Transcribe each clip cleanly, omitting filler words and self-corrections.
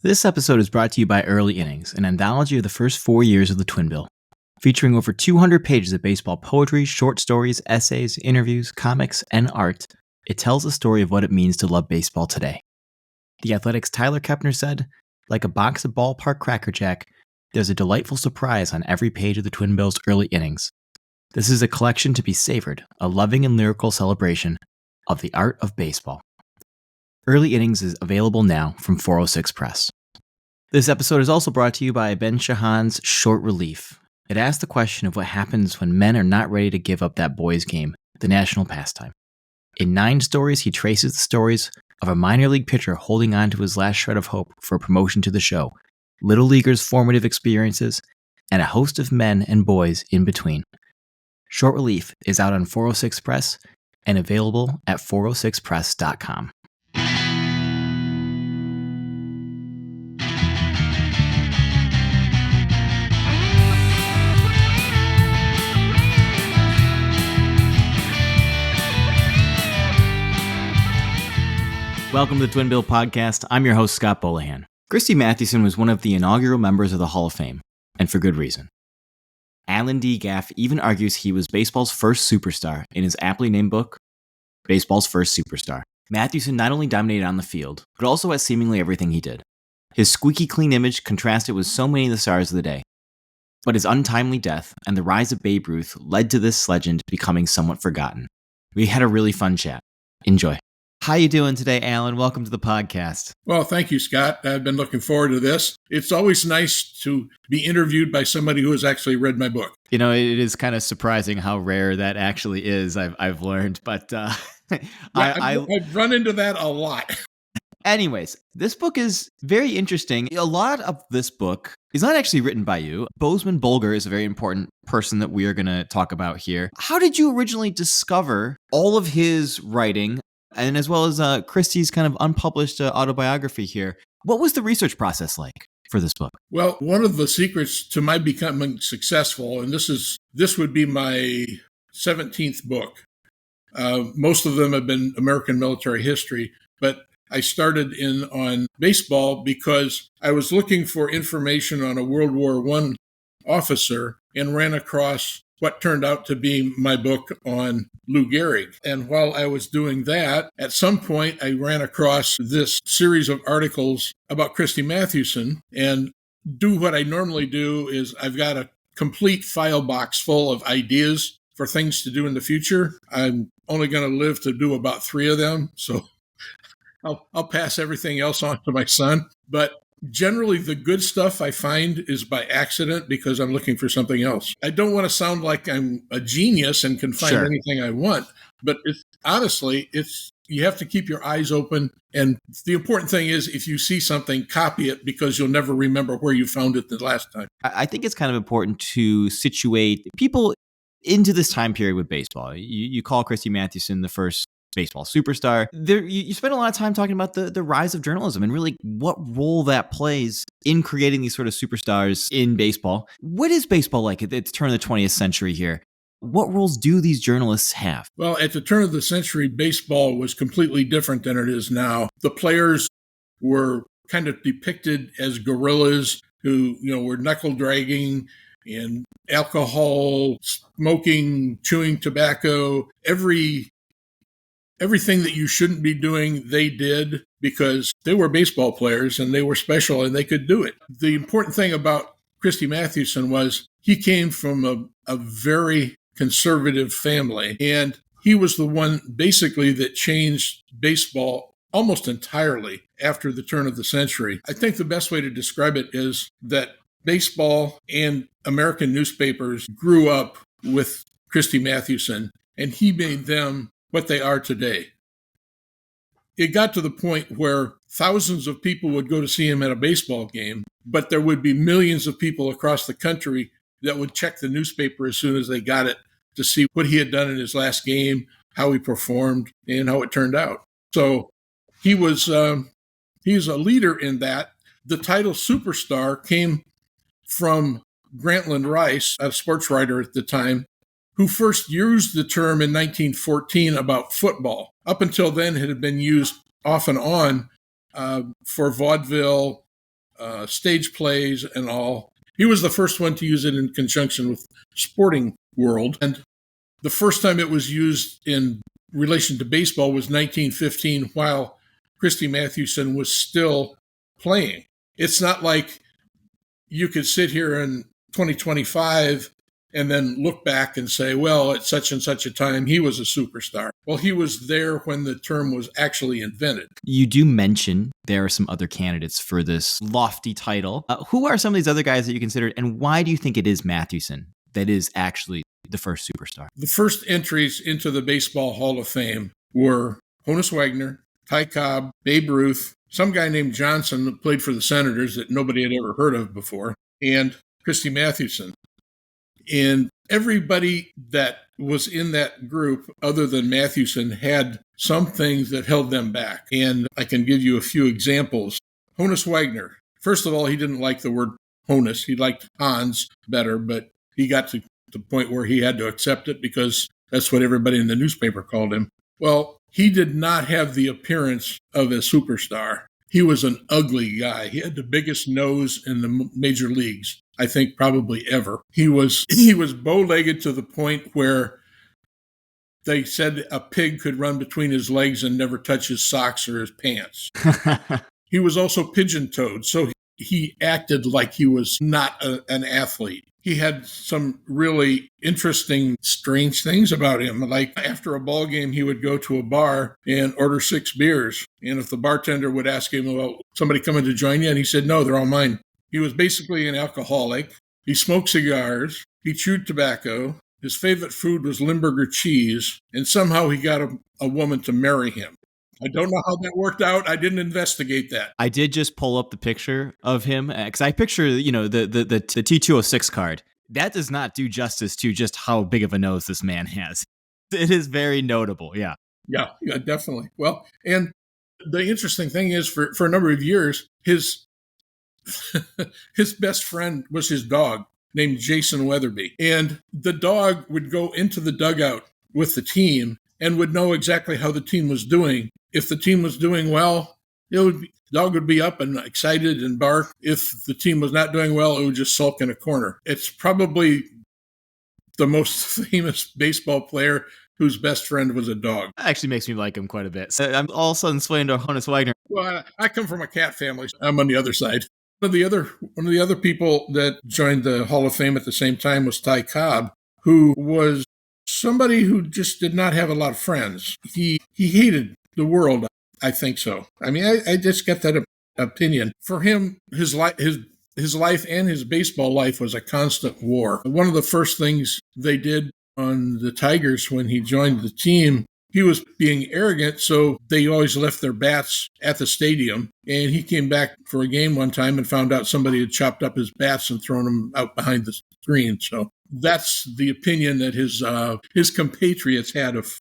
This episode is brought to you by Early Innings, an anthology of the first 4 years of the Twin Bill. Featuring over 200 pages of baseball poetry, short stories, essays, interviews, comics, and art, it tells the story of what it means to love baseball today. The Athletic's Tyler Kepner said, like a box of ballpark Cracker Jack, there's a delightful surprise on every page of the Twin Bill's Early Innings. This is a collection to be savored, a loving and lyrical celebration of the art of baseball. Early Innings is available now from 406 Press. This episode is also brought to you by Ben Shahan's Short Relief. It asks the question of what happens when men are not ready to give up that boys' game, the national pastime. In 9 stories, he traces the stories of a minor league pitcher holding on to his last shred of hope for promotion to the show, little leaguers' formative experiences, and a host of men and boys in between. Short Relief is out on 406 Press and available at 406press.com. Welcome to the Twin Bill Podcast. I'm your host, Scott Bolohan. Christy Mathewson was one of the inaugural members of the Hall of Fame, and for good reason. Alan D. Gaff even argues he was baseball's first superstar in his aptly named book, Baseball's First Superstar. Mathewson not only dominated on the field, but also at seemingly everything he did. His squeaky clean image contrasted with so many of the stars of the day. But his untimely death and the rise of Babe Ruth led to this legend becoming somewhat forgotten. We had a really fun chat. Enjoy. How you doing today, Alan? Welcome to the podcast. Well, thank you, Scott. I've been looking forward to this. It's always nice to be interviewed by somebody who has actually read my book. You know, it is kind of surprising how rare that actually is, I've learned, but I've run into that a lot. Anyways, this book is very interesting. A lot of this book is not actually written by you. Bozeman Bolger is a very important person that we are going to talk about here. How did you originally discover all of his writing, and as well as Christy's kind of unpublished autobiography here? What was the research process like for this book? Well, one of the secrets to my becoming successful, and this would be my 17th book. Most of them have been American military history, but I started in on baseball because I was looking for information on a World War I officer and ran across what turned out to be my book on Lou Gehrig. And while I was doing that, at some point I ran across this series of articles about Christy Mathewson, and do what I normally do is I've got a complete file box full of ideas for things to do in the future. I'm only going to live to do about 3 of them, so I'll pass everything else on to my son. But generally, the good stuff I find is by accident because I'm looking for something else. I don't want to sound like I'm a genius and can find anything I want, but honestly, you have to keep your eyes open. And the important thing is if you see something, copy it because you'll never remember where you found it the last time. I think it's kind of important to situate people into this time period with baseball. You call Christy Mathewson the first baseball superstar. You spend a lot of time talking about the rise of journalism and really what role that plays in creating these sort of superstars in baseball. What is baseball like at the turn of the 20th century here? What roles do these journalists have? Well, at the turn of the century, baseball was completely different than it is now. The players were kind of depicted as guerrillas who, were knuckle dragging and alcohol, smoking, chewing tobacco, everything that you shouldn't be doing, they did because they were baseball players and they were special and they could do it. The important thing about Christy Mathewson was he came from a very conservative family, and he was the one basically that changed baseball almost entirely after the turn of the century. I think the best way to describe it is that baseball and American newspapers grew up with Christy Mathewson, and he made them what they are today. It got to the point where thousands of people would go to see him at a baseball game, but there would be millions of people across the country that would check the newspaper as soon as they got it to see what he had done in his last game, how he performed, and how it turned out. So he was a leader in that. The title superstar came from Grantland Rice, a sports writer at the time, who first used the term in 1914 about football. Up until then, it had been used off and on for vaudeville stage plays and all. He was the first one to use it in conjunction with Sporting World. And the first time it was used in relation to baseball was 1915, while Christy Mathewson was still playing. It's not like you could sit here in 2025 and then look back and say, well, at such and such a time, he was a superstar. Well, he was there when the term was actually invented. You do mention there are some other candidates for this lofty title. Who are some of these other guys that you considered, and why do you think it is Mathewson that is actually the first superstar? The first entries into the Baseball Hall of Fame were Honus Wagner, Ty Cobb, Babe Ruth, some guy named Johnson that played for the Senators that nobody had ever heard of before, and Christy Mathewson. And everybody that was in that group, other than Mathewson, had some things that held them back. And I can give you a few examples. Honus Wagner. First of all, he didn't like the word Honus. He liked Hans better, but he got to the point where he had to accept it because that's what everybody in the newspaper called him. Well, he did not have the appearance of a superstar. He was an ugly guy. He had the biggest nose in the major leagues, I think probably ever. He was bow-legged to the point where they said a pig could run between his legs and never touch his socks or his pants. He was also pigeon-toed, so he acted like he was not an athlete. He had some really interesting, strange things about him. Like after a ball game, he would go to a bar and order 6 beers. And if the bartender would ask him, well, somebody coming to join you? And he said, no, they're all mine. He was basically an alcoholic. He smoked cigars. He chewed tobacco. His favorite food was Limburger cheese. And somehow he got a woman to marry him. I don't know how that worked out. I didn't investigate that. I did just pull up the picture of him because I picture, the T206 card. That does not do justice to just how big of a nose this man has. It is very notable. Yeah. Yeah, definitely. Well, and the interesting thing is for a number of years, his best friend was his dog named Jason Weatherby. And the dog would go into the dugout with the team and would know exactly how the team was doing. If the team was doing well, the dog would be up and excited and bark. If the team was not doing well, it would just sulk in a corner. It's probably the most famous baseball player whose best friend was a dog. That actually makes me like him quite a bit. So I'm all of a sudden swaying to Honus Wagner. Well, I come from a cat family. So I'm on the other side. One of the other people that joined the Hall of Fame at the same time was Ty Cobb, who was somebody who just did not have a lot of friends. He hated the world. I think so. I mean, I just get that opinion. For him, his life and his baseball life was a constant war. One of the first things they did on the Tigers when he joined the team, he was being arrogant, so they always left their bats at the stadium. And he came back for a game one time and found out somebody had chopped up his bats and thrown them out behind the screen. So that's the opinion that his compatriots had of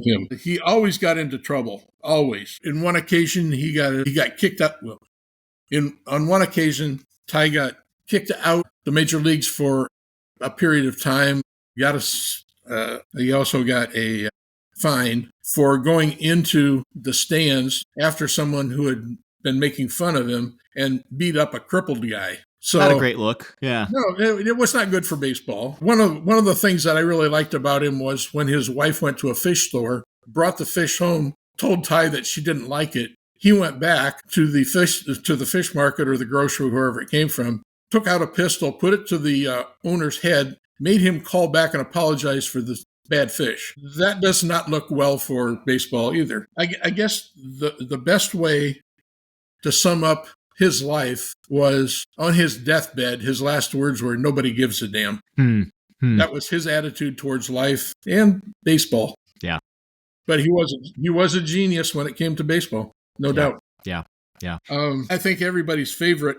him. He always got into trouble, always. In one occasion, he got kicked out. Well, on one occasion, Ty got kicked out the major leagues for a period of time. He also got a fine for going into the stands after someone who had been making fun of him and beat up a crippled guy. So, not a great look. Yeah. No, it was not good for baseball. One of the things that I really liked about him was when his wife went to a fish store, brought the fish home, told Ty that she didn't like it. He went back to the fish market or the grocery, wherever it came from, took out a pistol, put it to the owner's head, made him call back and apologize for the bad fish. That does not look well for baseball either. I guess the best way to sum up his life was on his deathbed. His last words were, "Nobody gives a damn." That was his attitude towards life and baseball. Yeah. But he was a genius when it came to baseball. No doubt. Yeah. I think everybody's favorite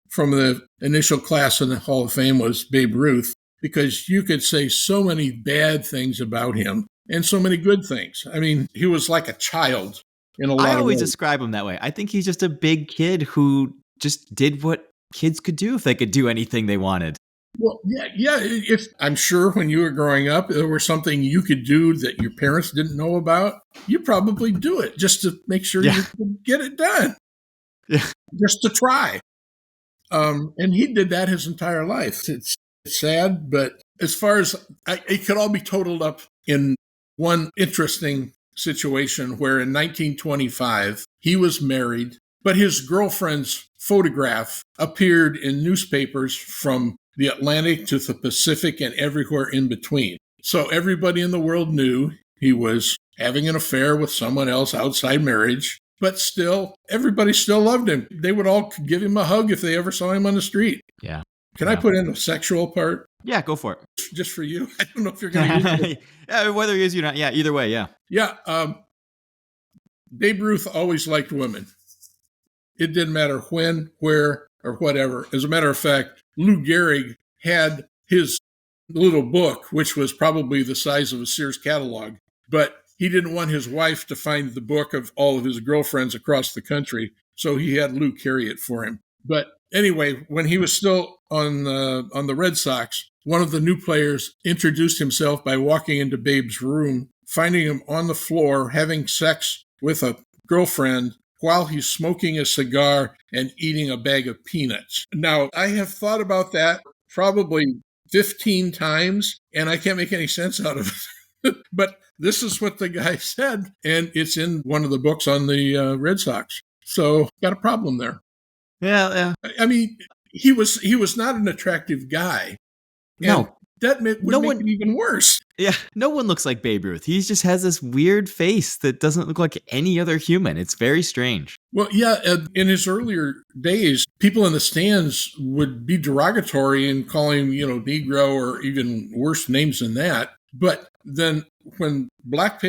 from the initial class in the Hall of Fame was Babe Ruth, because you could say so many bad things about him and so many good things. I mean, he was like a child in a lot of ways. I always describe him that way. I think he's just a big kid who just did what kids could do if they could do anything they wanted. Well, yeah. If I'm sure when you were growing up, there was something you could do that your parents didn't know about, you probably do it just to make sure you could get it done. Yeah. Just to try. And he did that his entire life. It's sad, but as far as it could all be totaled up in one interesting situation where in 1925 he was married, but his girlfriend's photograph appeared in newspapers from the Atlantic to the Pacific and everywhere in between. So everybody in the world knew he was having an affair with someone else outside marriage, but still, everybody still loved him. They would all give him a hug if they ever saw him on the street. Yeah. Can I put in a sexual part? Yeah, go for it. Just for you. I don't know if you're going to use it. Yeah, whether he is or not. Yeah, either way, yeah. Yeah. Babe Ruth always liked women. It didn't matter when, where, or whatever. As a matter of fact, Lou Gehrig had his little book, which was probably the size of a Sears catalog, but he didn't want his wife to find the book of all of his girlfriends across the country, so he had Lou carry it for him. But anyway, when he was still on the Red Sox, one of the new players introduced himself by walking into Babe's room, finding him on the floor having sex with a girlfriend while he's smoking a cigar and eating a bag of peanuts. Now, I have thought about that probably 15 times, and I can't make any sense out of it. But this is what the guy said, and it's in one of the books on the Red Sox. So, got a problem there. Yeah. I mean, he was not an attractive guy. No. That would make it even worse. Yeah, no one looks like Babe Ruth. He just has this weird face that doesn't look like any other human. It's very strange. Well, yeah, in his earlier days, people in the stands would be derogatory and call him, Negro or even worse names than that. But then when black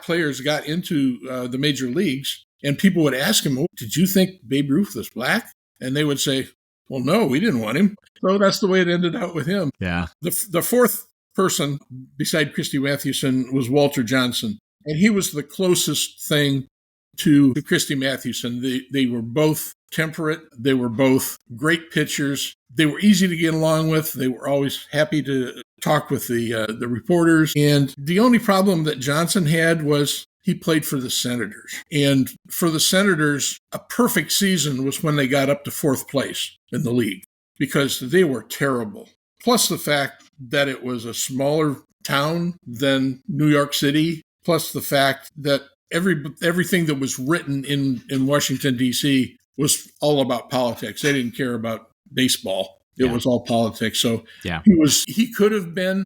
players got into the major leagues and people would ask him, did you think Babe Ruth was black? And they would say, well, no, we didn't want him. So that's the way it ended out with him. Yeah. The fourth person beside Christy Mathewson was Walter Johnson. And he was the closest thing to Christy Mathewson. They were both temperate. They were both great pitchers. They were easy to get along with. They were always happy to talk with the reporters. And the only problem that Johnson had was he played for the Senators. And for the Senators, a perfect season was when they got up to fourth place in the league because they were terrible. Plus the fact that it was a smaller town than New York City, plus the fact that everything that was written in Washington, D.C. was all about politics. They didn't care about baseball. It was all politics. So he could have been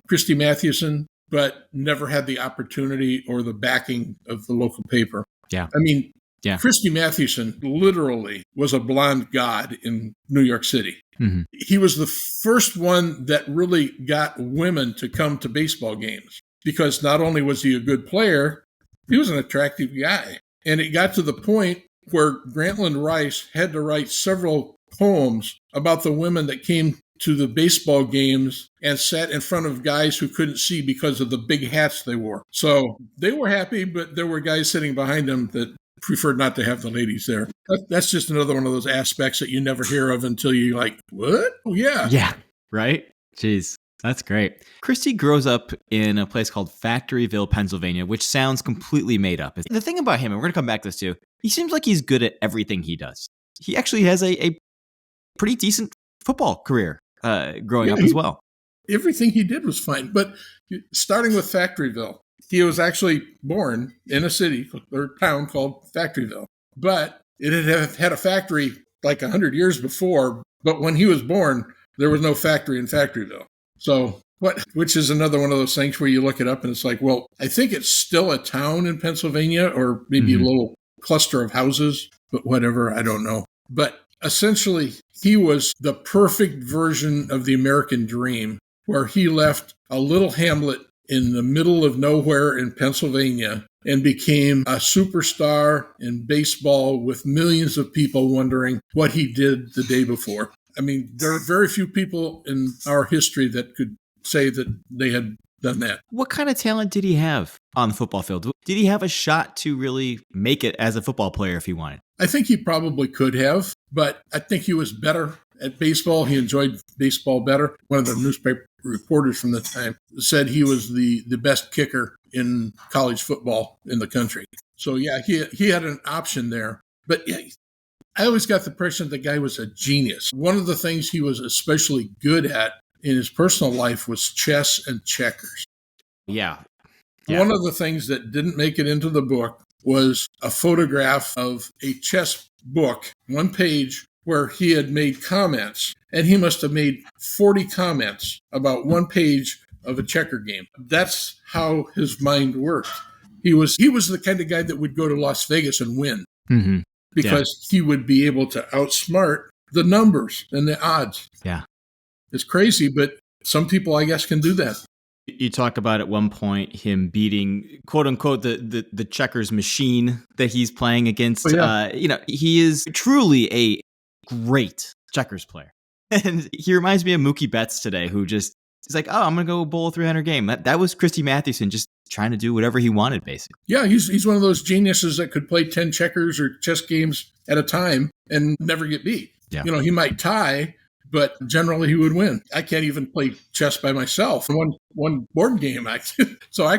Christy Mathewson, but never had the opportunity or the backing of the local paper. Yeah. I mean, Christy Mathewson literally was a blonde god in New York City. Mm-hmm. He was the first one that really got women to come to baseball games because not only was he a good player, he was an attractive guy. And it got to the point where Grantland Rice had to write several poems about the women that came to the baseball games and sat in front of guys who couldn't see because of the big hats they wore. So they were happy, but there were guys sitting behind them that preferred not to have the ladies there. That's just another one of those aspects that you never hear of until you're like, what? Oh, yeah. Yeah, right? Jeez, that's great. Christy grows up in a place called Factoryville, Pennsylvania, which sounds completely made up. The thing about him, and we're going to come back to this too, he seems like he's good at everything he does. He actually has a pretty decent football career growing up as well. Everything he did was fine. But starting with Factoryville, he was actually born in a city or town called Factoryville. But it had a factory like 100 years before. But when he was born, there was no factory in Factoryville. So which is another one of those things where you look it up and it's like, well, I think it's still a town in Pennsylvania or maybe a little cluster of houses, but whatever, I don't know. But essentially, he was the perfect version of the American dream, where he left a little hamlet in the middle of nowhere in Pennsylvania and became a superstar in baseball with millions of people wondering what he did the day before. I mean, there are very few people in our history that could say that they had done that. What kind of talent did he have on the football field? Did he have a shot to really make it as a football player if he wanted? I think he probably could have, but I think he was better at baseball. He enjoyed baseball better. One of the newspaper reporters from the time said he was the best kicker in college football in the country. So, yeah, he had an option there. But yeah, I always got the impression the guy was a genius. One of the things he was especially good at in his personal life was chess and checkers. Yeah. One of the things that didn't make it into the book was a photograph of a chess book, one page, where he had made comments. And he must have made 40 comments about one page of a checker game. That's how his mind worked. He was the kind of guy that would go to Las Vegas and win. Mm-hmm. Because he would be able to outsmart the numbers and the odds. Yeah. It's crazy, but some people, I guess, can do that. You talk about at one point him beating, quote unquote, the checkers machine that he's playing against. Oh, yeah. He is truly a great checkers player. And he reminds me of Mookie Betts today, who just is like, oh, I'm going to go bowl a 300 game. That was Christy Mathewson just trying to do whatever he wanted, basically. Yeah, he's one of those geniuses that could play 10 checkers or chess games at a time and never get beat. Yeah. He might tie, but generally he would win. I can't even play chess by myself. One board game, so I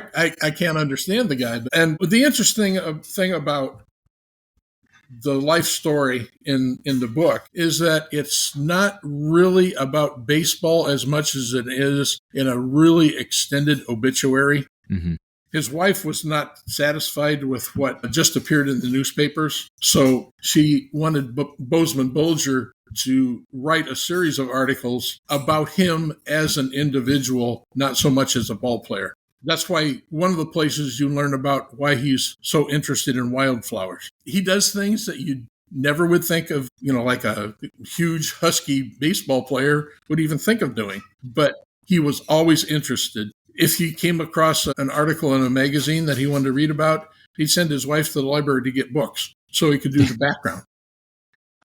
can't understand the guy. And the interesting thing about the life story in the book is that it's not really about baseball as much as it is in a really extended obituary. Mm-hmm. His wife was not satisfied with what just appeared in the newspapers, so she wanted Bozeman Bolger to write a series of articles about him as an individual, not so much as a ball player. That's why one of the places you learn about why he's so interested in wildflowers. He does things that you never would think of, like a huge husky baseball player would even think of doing. But he was always interested. If he came across an article in a magazine that he wanted to read about, he'd send his wife to the library to get books so he could do the background.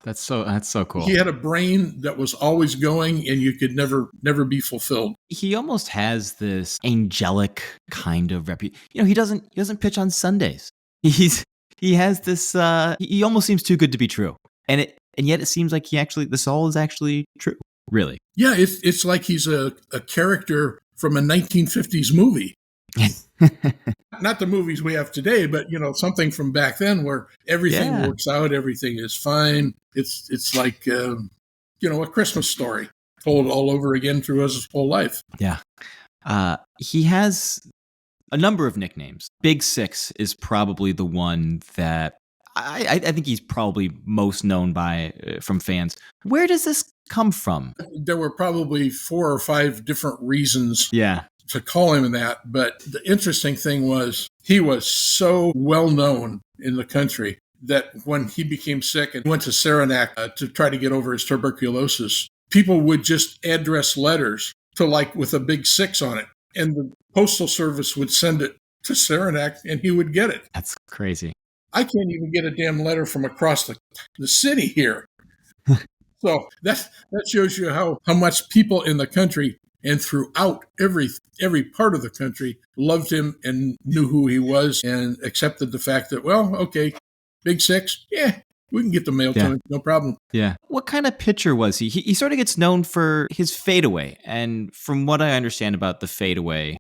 That's so cool. He had a brain that was always going, and you could never be fulfilled. He almost has this angelic kind of reputation. He doesn't pitch on Sundays. He has this. He almost seems too good to be true, and yet it seems like this all is actually true. Really? Yeah, it's like he's a character from a 1950s movie. Not the movies we have today, but something from back then where everything works out, everything is fine. It's like a Christmas story told all over again through his whole life. Yeah. He has a number of nicknames. Big Six is probably the one that I think he's probably most known by from fans. Where does this come from? There were probably 4 or 5 different reasons. Yeah. To call him that. But the interesting thing was he was so well known in the country that when he became sick and went to Saranac to try to get over his tuberculosis, people would just address letters to with a big 6 on it. And the Postal Service would send it to Saranac and he would get it. That's crazy. I can't even get a damn letter from across the city here. So that shows you how much people in the country and throughout every part of the country loved him and knew who he was and accepted the fact that, well, okay, Big Six, yeah, we can get the mail to him, no problem. Yeah. What kind of pitcher was he? He sort of gets known for his fadeaway. And from what I understand about the fadeaway,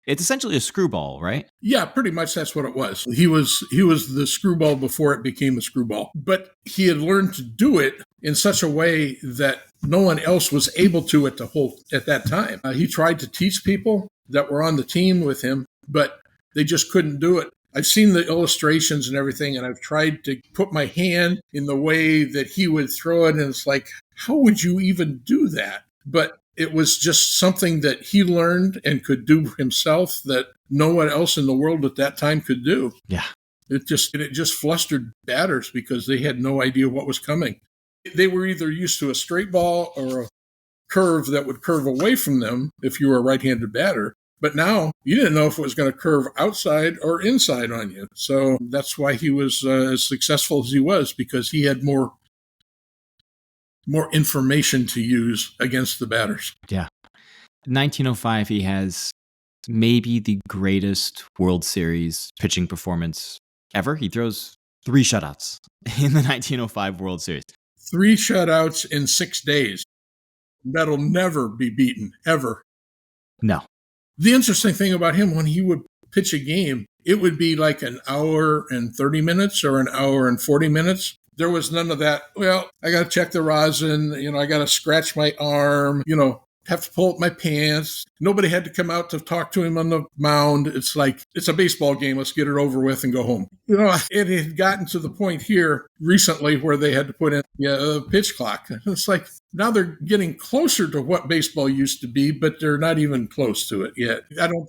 it's essentially a screwball, right? Yeah, pretty much that's what it was. He was the screwball before it became a screwball. But he had learned to do it in such a way that no one else was able to at that time. He tried to teach people that were on the team with him, but they just couldn't do it. I've seen the illustrations and everything, and I've tried to put my hand in the way that he would throw it, and it's like, how would you even do that? But it was just something that he learned and could do himself that no one else in the world at that time could do. Yeah. It just flustered batters because they had no idea what was coming. They were either used to a straight ball or a curve that would curve away from them if you were a right-handed batter. But now you didn't know if it was going to curve outside or inside on you. So that's why he was as successful as he was, because he had more information to use against the batters. Yeah. 1905, he has maybe the greatest World Series pitching performance ever. He throws 3 shutouts in the 1905 World Series. 3 shutouts in 6 days. That'll never be beaten, ever. No. The interesting thing about him, when he would pitch a game, it would be like an hour and 30 minutes or an hour and 40 minutes. there was none of that. Well, I got to check the rosin. I got to scratch my arm, have to pull up my pants. Nobody had to come out to talk to him on the mound. It's like, it's a baseball game. Let's get it over with and go home. It had gotten to the point here recently where they had to put in a pitch clock. It's like, now they're getting closer to what baseball used to be, but they're not even close to it yet. I don't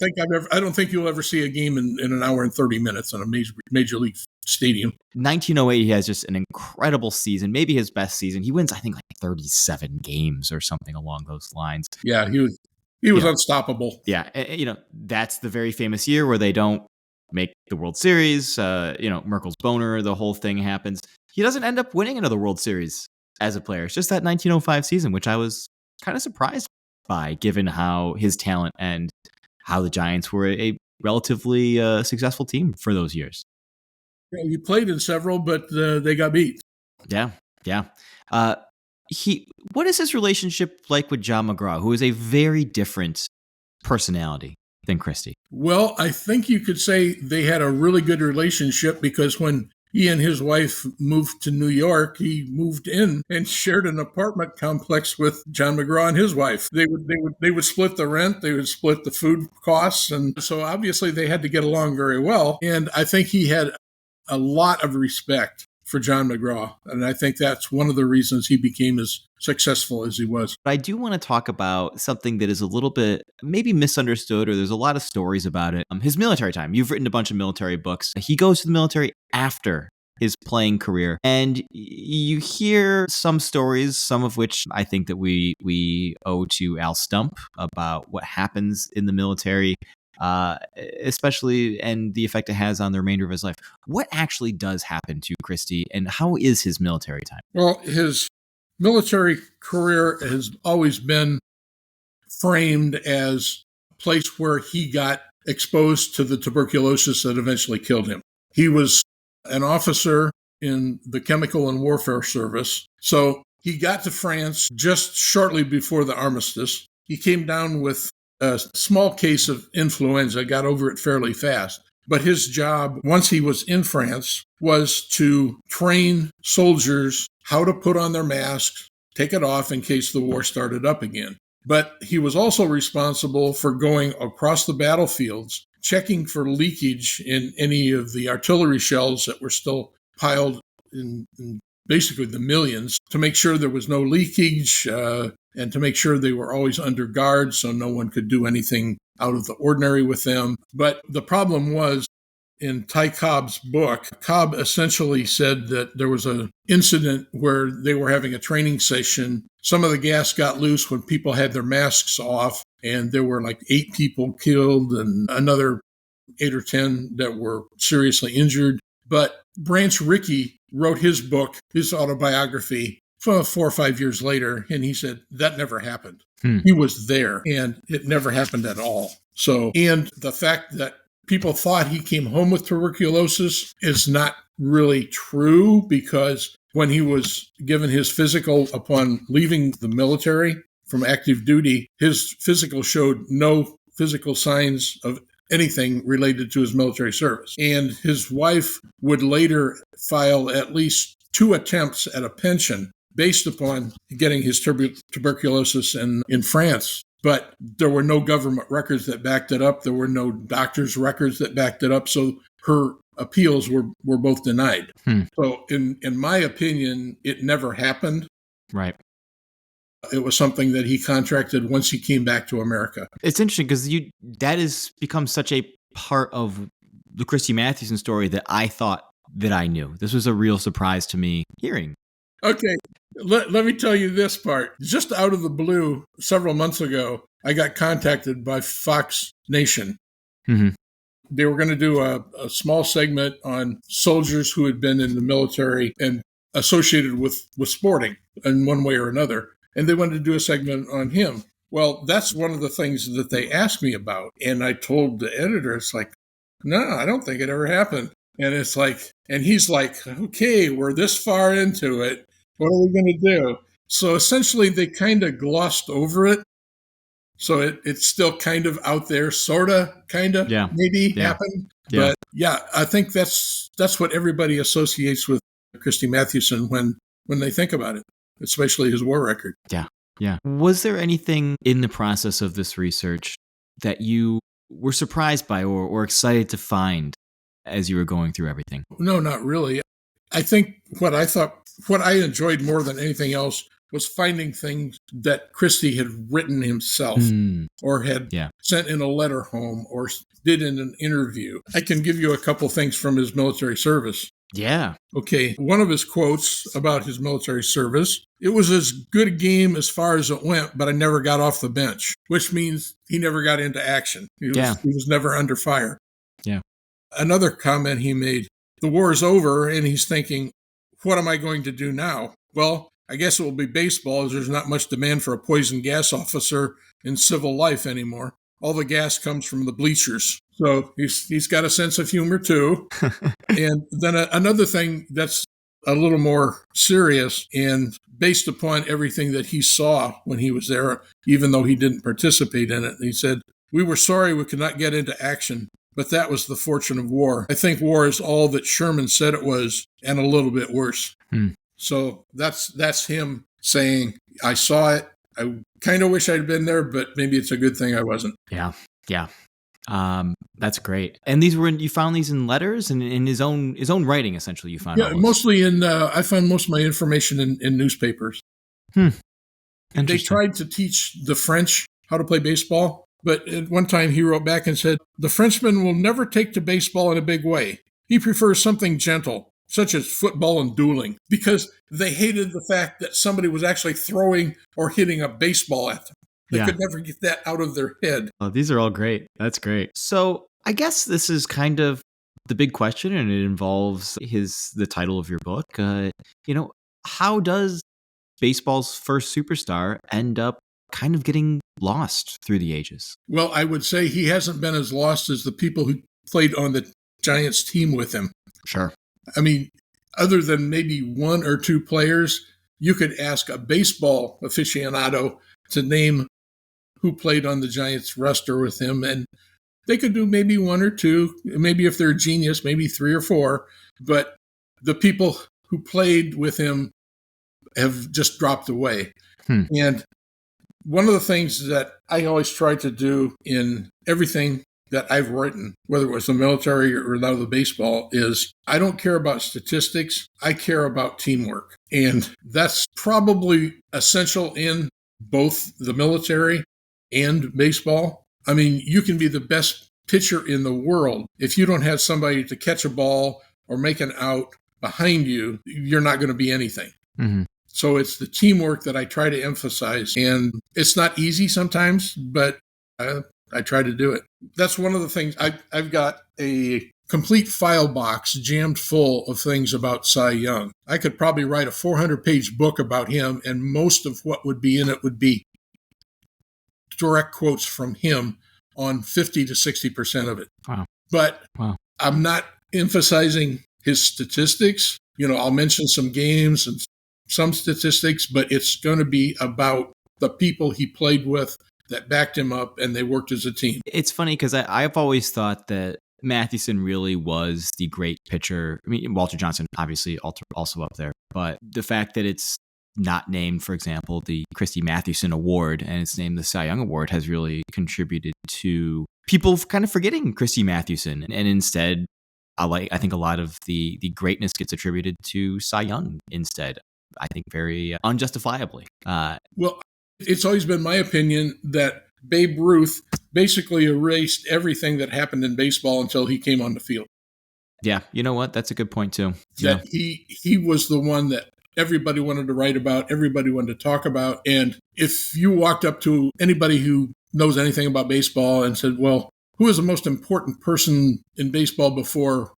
think you'll ever see a game in an hour and 30 minutes on a major league stadium. 1908, he has just an incredible season, maybe his best season. He wins, I think, like 37 games or something along those lines. Yeah, he was unstoppable. Yeah, that's the very famous year where they don't make the World Series. Merkel's boner, the whole thing happens. He doesn't end up winning another World Series as a player. It's just that 1905 season, which I was kind of surprised by, given how his talent and how the Giants were a relatively successful team for those years. Yeah, he played in several, but they got beat. Yeah. What is his relationship like with John McGraw, who is a very different personality than Christy? Well, I think you could say they had a really good relationship because when he and his wife moved to New York, he moved in and shared an apartment complex with John McGraw and his wife. They would split the rent, they would split the food costs, and so obviously they had to get along very well. And I think he had a lot of respect for John McGraw, and I think that's one of the reasons he became as successful as he was. But I do want to talk about something that is a little bit maybe misunderstood, or there's a lot of stories about it. His military time. You've written a bunch of military books. He goes to the military after his playing career, and you hear some stories, some of which I think that we owe to Al Stump, about what happens in the military, especially, and the effect it has on the remainder of his life. What actually does happen to Christy, and how is his military time? Well, his military career has always been framed as a place where he got exposed to the tuberculosis that eventually killed him. He was an officer in the Chemical and Warfare Service. So he got to France just shortly before the armistice. He came down with a small case of influenza, got over it fairly fast. But his job, once he was in France, was to train soldiers how to put on their masks, take it off in case the war started up again. But he was also responsible for going across the battlefields, checking for leakage in any of the artillery shells that were still piled in basically the millions, to make sure there was no leakage, and to make sure they were always under guard so no one could do anything out of the ordinary with them. But the problem was, in Ty Cobb's book, Cobb essentially said that there was an incident where they were having a training session. Some of the gas got loose when people had their masks off, and there were like 8 people killed and another 8 or 10 that were seriously injured. But Branch Rickey wrote his book, his autobiography, 4 or 5 years later, and he said that never happened. He was there, and it never happened at all. So, and the fact that people thought he came home with tuberculosis is not really true, because when he was given his physical upon leaving the military from active duty, his physical showed no physical signs of anything related to his military service. And his wife would later file at least 2 attempts at a pension based upon getting his tuberculosis in France. But there were no government records that backed it up. There were no doctor's records that backed it up. So her appeals were both denied. So in my opinion, it never happened. Right. It was something that he contracted once he came back to America. It's interesting because that has become such a part of the Christy Mathewson story that I thought that I knew. This was a real surprise to me hearing. Okay, let me tell you this part. Just out of the blue, several months ago, I got contacted by Fox Nation. Mm-hmm. They were going to do a small segment on soldiers who had been in the military and associated with sporting in one way or another. And they wanted to do a segment on him. Well, that's one of the things that they asked me about. And I told the editor, it's like, no, I don't think it ever happened. And it's like, and he's like, okay, we're this far into it. What are we going to do? So essentially, they kind of glossed over it. So it's still kind of out there, sort of, kind of, maybe happened. Yeah. But yeah, I think that's what everybody associates with Christy Mathewson when they think about it, especially his war record. Yeah. Yeah. Was there anything in the process of this research that you were surprised by or excited to find as you were going through everything? No, not really. I think what I enjoyed more than anything else was finding things that Christy had written himself or had sent in a letter home or did in an interview. I can give you a couple things from his military service. Yeah. Okay. One of his quotes about his military service, it was as good a game as far as it went, but I never got off the bench, which means he never got into action. He was never under fire. Yeah. Another comment he made, the war is over, and he's thinking, what am I going to do now? Well, I guess it will be baseball, as there's not much demand for a poison gas officer in civil life anymore. All the gas comes from the bleachers. So he's got a sense of humor, too. And then another thing that's a little more serious, and based upon everything that he saw when he was there, even though he didn't participate in it, he said, we were sorry we could not get into action, but that was the fortune of war. I think war is all that Sherman said it was, and a little bit worse. So that's him saying, I saw it. I kind of wish I'd been there, but maybe it's a good thing I wasn't. Yeah. Yeah. That's great. And you found these in letters and in his own writing, essentially. You found mostly in. I found most of my information in newspapers. They tried to teach the French how to play baseball, but at one time he wrote back and said, the Frenchman will never take to baseball in a big way. He prefers something gentle, such as football and dueling, because they hated the fact that somebody was actually throwing or hitting a baseball at them. They could never get that out of their head. Oh, these are all great. That's great. So I guess this is kind of the big question, and it involves the title of your book. How does baseball's first superstar end up kind of getting lost through the ages? Well, I would say he hasn't been as lost as the people who played on the Giants team with him. Sure. I mean, other than maybe one or two players, you could ask a baseball aficionado to name who played on the Giants roster with him, and they could do maybe one or two, maybe if they're a genius, maybe three or four, but the people who played with him have just dropped away. And one of the things that I always try to do in everything that I've written, whether it was the military or now the baseball, is I don't care about statistics. I care about teamwork. And that's probably essential in both the military and baseball. I mean, you can be the best pitcher in the world. If you don't have somebody to catch a ball or make an out behind you, you're not going to be anything. So it's the teamwork that I try to emphasize. And it's not easy sometimes, but I try to do it. That's one of the things. I've got a complete file box jammed full of things about Cy Young. I could probably write a 400-page book about him, and most of what would be in it would be direct quotes from him on 50 to 60% of it. Wow. But I'm not emphasizing his statistics. I'll mention some games and some statistics, but it's going to be about the people he played with that backed him up, and they worked as a team. It's funny because I've always thought that Mathewson really was the great pitcher. I mean, Walter Johnson, obviously, also up there. But the fact that it's not named, for example, the Christy Mathewson Award, and it's named the Cy Young Award, has really contributed to people kind of forgetting Christy Mathewson. And instead, I think a lot of the greatness gets attributed to Cy Young instead. I think very unjustifiably. Well, it's always been my opinion that Babe Ruth basically erased everything that happened in baseball until he came on the field. Yeah, you know what? That's a good point, too. That he was the one that everybody wanted to write about, everybody wanted to talk about. And if you walked up to anybody who knows anything about baseball and said, well, who is the most important person in baseball before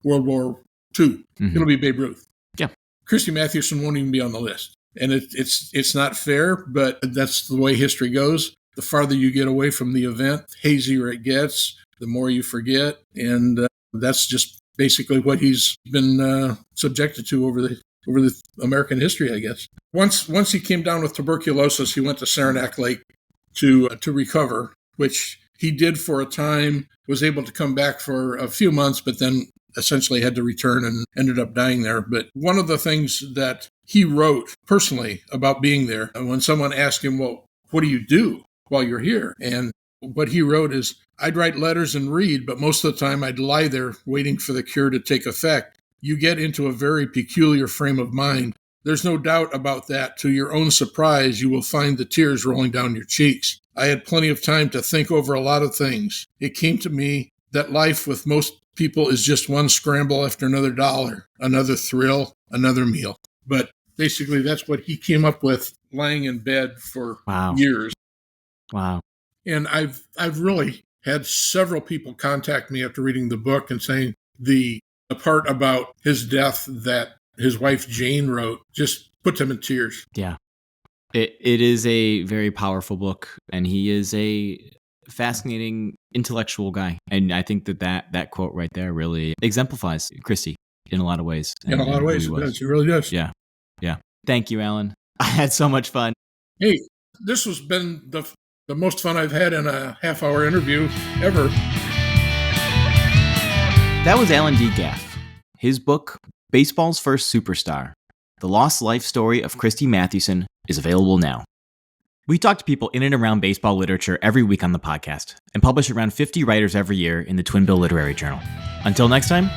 World War II? It'll be Babe Ruth. Yeah. Christy Mathewson won't even be on the list. And it's not fair, but that's the way history goes. The farther you get away from the event, hazier it gets, the more you forget. And that's just basically what he's been subjected to over the American history, I guess. Once he came down with tuberculosis, he went to Saranac Lake to recover, which he did for a time, was able to come back for a few months, but then essentially had to return and ended up dying there. But one of the things that he wrote personally about being there, and when someone asked him, well, what do you do while you're here? And what he wrote is, I'd write letters and read, but most of the time I'd lie there waiting for the cure to take effect. You get into a very peculiar frame of mind. There's no doubt about that. To your own surprise, you will find the tears rolling down your cheeks. I had plenty of time to think over a lot of things. It came to me that life with most people is just one scramble after another dollar, another thrill, another meal. But basically, that's what he came up with lying in bed for years. Wow. And I've really had several people contact me after reading the book and saying the part about his death that his wife Jane wrote just put them in tears. Yeah. It is a very powerful book, and he is a fascinating intellectual guy. And I think that quote right there really exemplifies Christy in a lot lot of ways, it does. It really does. Yeah. Yeah. Thank you, Alan. I had so much fun. Hey, this has been the most fun I've had in a half-hour interview ever. That was Alan D. Gaff. His book, Baseball's First Superstar, The Lost Life Story of Christy Mathewson, is available now. We talk to people in and around baseball literature every week on the podcast and publish around 50 writers every year in the Twin Bill Literary Journal. Until next time,